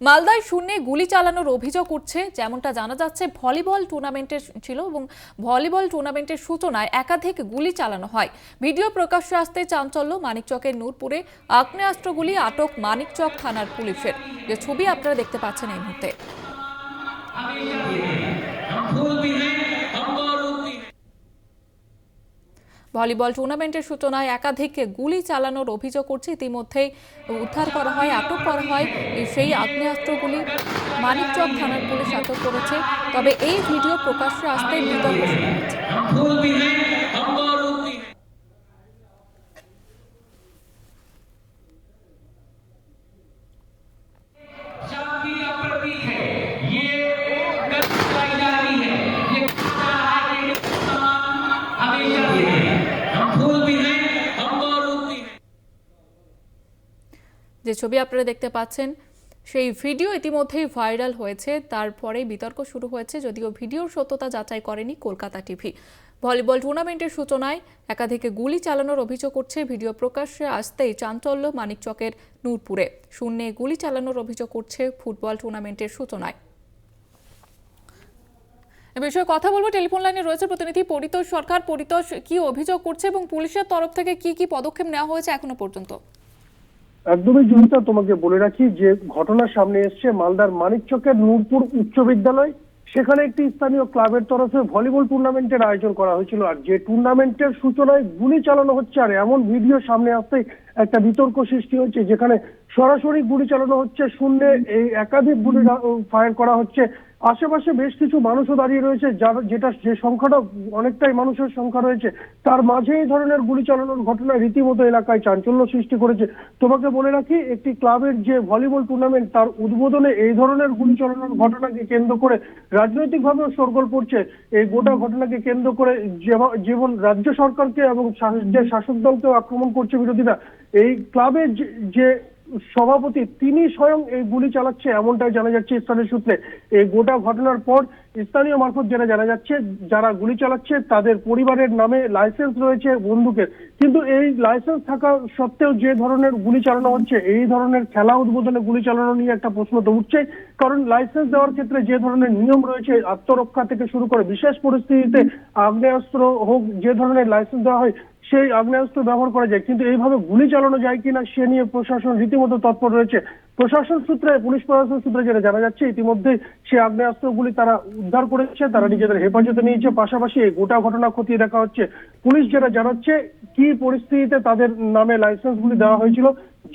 মালদায় শূন্যে গুলি চালানোর অভিযোগ উঠছে। যেমনটা জানা যাচ্ছে, ভলিবল টুর্নামেন্টের ছিল এবং ভলিবল টুর্নামেন্টের সূচনায় একাধিক গুলি চালানো হয়। ভিডিও প্রকাশ্যে আসতে চাঞ্চল্য মানিকচকের নূরপুরে। আগ্নেয়াস্ত্রগুলি আটক মানিকচক থানার পুলিশের। যে ছবি আপনারা দেখতে পাচ্ছেন এই মুহূর্তে। ভলিবল টুর্নামেন্টের সূচনায় একাধিক গুলি চালানোর অভিযোগ উঠছে। ইতিমধ্যেই উদ্ধার করা হয়, আটক করা হয় সেই আগ্নেয়াস্ত্রগুলি। মানিকচক থানার পুলিশ আটক করেছে। তবে এই ভিডিও প্রকাশ্যে আসতে বিতর্ক শুরু হয়েছে। যে ছবি আপনারা দেখতে পাচ্ছেন, সেই ভিডিও ইতিমধ্যেই ভাইরাল হয়েছে। তারপরেই বিতর্ক শুরু হয়েছে, যদিও ভিডিওর সত্যতা যাচাই করেনি কলকাতা টিভি। ভলিবল টুর্নামেন্টের সূচনায় একাধিক গুলি চালানোর অভিযোগ উঠছে। ভিডিও প্রকাশ্যে আসতেই চাঞ্চল্য মানিকচকের নূরপুরে। শূন্যে গুলি চালানোর অভিযোগ উঠছে ফুটবল টুর্নামেন্টের সূচনায়। এ বিষয়ে কথা বলবো। টেলিফোন লাইনে রয়েছে প্রতিনিধি পরিতোষ সরকার। পরিতোষ, কি অভিযোগ করছে এবং পুলিশের তরফ থেকে কি পদক্ষেপ নেওয়া হয়েছে এখনো পর্যন্ত? একদমই জয়িতা, তোমাকে বলে রাখি যে ঘটনা সামনে এসছে মালদার মানিকচকের নূরপুর উচ্চ বিদ্যালয়। সেখানে একটি স্থানীয় ক্লাবের তরফে ভলিবল টুর্নামেন্টের আয়োজন করা হয়েছিল। আর যে টুর্নামেন্টের সূচনায় গুলি চালানো হচ্ছে আর এমন ভিডিও সামনে আসতেই একটা বিতর্ক সৃষ্টি হচ্ছে, যেখানে সরাসরি গুলি চালানো হচ্ছে, শূন্যে এই একাধিক গুলি ফায়ার করা হচ্ছে। আশেপাশে বেশ কিছু মানুষও দাঁড়িয়ে রয়েছে, যে সংখ্যাটা অনেকটাই মানুষের সংখ্যা রয়েছে, তার মাঝে এই ধরনের গুলি চালানোর ঘটনা রীতিমতো এলাকায় চাঞ্চল্য সৃষ্টি করেছে। তোমাকে বলে রাখি, একটি ক্লাবের যে ভলিবল টুর্নামেন্ট তার উদ্বোধনে এই ধরনের গুলি চালানোর ঘটনাকে কেন্দ্র করে রাজনৈতিকভাবেও শোরগোল পড়ছে। এই গোটা ঘটনাকে কেন্দ্র করে যেমন রাজ্য সরকারকে এবং যে শাসক দলকেও আক্রমণ করছে বিরোধীরা। এই ক্লাবের যে সভাপতি, তিনি স্বয়ং এই গুলি চালাচ্ছে এমনটাই জানা যাচ্ছে স্থানীয় সূত্রে। এই গোটা ঘটনার পর স্থানীয় মারফত যেটা জানা যাচ্ছে, যারা গুলি চালাচ্ছে তাদের পরিবারের নামে লাইসেন্স রয়েছে বন্দুকের, কিন্তু এই লাইসেন্স থাকা সত্ত্বেও যে ধরনের গুলি চালানো হচ্ছে, এই ধরনের খেলা উদ্বোধনে গুলি চালানো নিয়ে একটা প্রশ্ন তো উঠছে। কারণ লাইসেন্স দেওয়ার ক্ষেত্রে যে ধরনের নিয়ম রয়েছে, আত্মরক্ষা থেকে শুরু করে বিশেষ পরিস্থিতিতে আগ্নেয়াস্ত্র হোক, যে ধরনের লাইসেন্স দেওয়া হয় সেই আগ্নেয়াস্ত্র ব্যবহার করা যায়, কিন্তু এইভাবে গুলি চালানো যায় কিনা সে নিয়ে প্রশাসন রীতিমতো তৎপর রয়েছে। প্রশাসন সূত্রে, পুলিশ প্রশাসন সূত্রে যেটা জানা যাচ্ছে, ইতিমধ্যে সেই আগ্নেয়াস্ত্রগুলি তারা উদ্ধার করেছে, তারা নিজেদের হেফাজতে নিয়েছে। পাশাপাশি এই গোটা ঘটনা খতিয়ে দেখা হচ্ছে। পুলিশ যেটা জানাচ্ছে, কি পরিস্থিতিতে তাদের নামে লাইসেন্স গুলি দেওয়া হয়েছিল,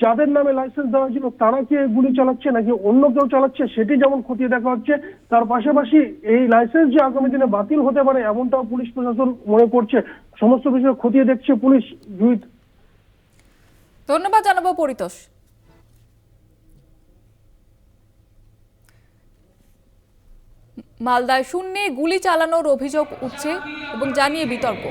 যাদের নামে লাইসেন্স দেওয়া হয়েছিল তারা কি গুলি চালাচ্ছে নাকি অন্য কেউ চালাচ্ছে, সেটি যেমন খতিয়ে দেখা হচ্ছে। তার পাশাপাশি এই লাইসেন্স যে আগামী দিনে বাতিল হতে পারে এমনটাও পুলিশ প্রশাসন মনে করছে। সমস্ত বিষয় খতিয়ে দেখছে পুলিশ। ধন্যবাদ জানাবো পরিতোষ। মালদায় শূন্যে গুলি চালানোর অভিযোগ উঠছে এবং জানিয়ে বিতর্ক।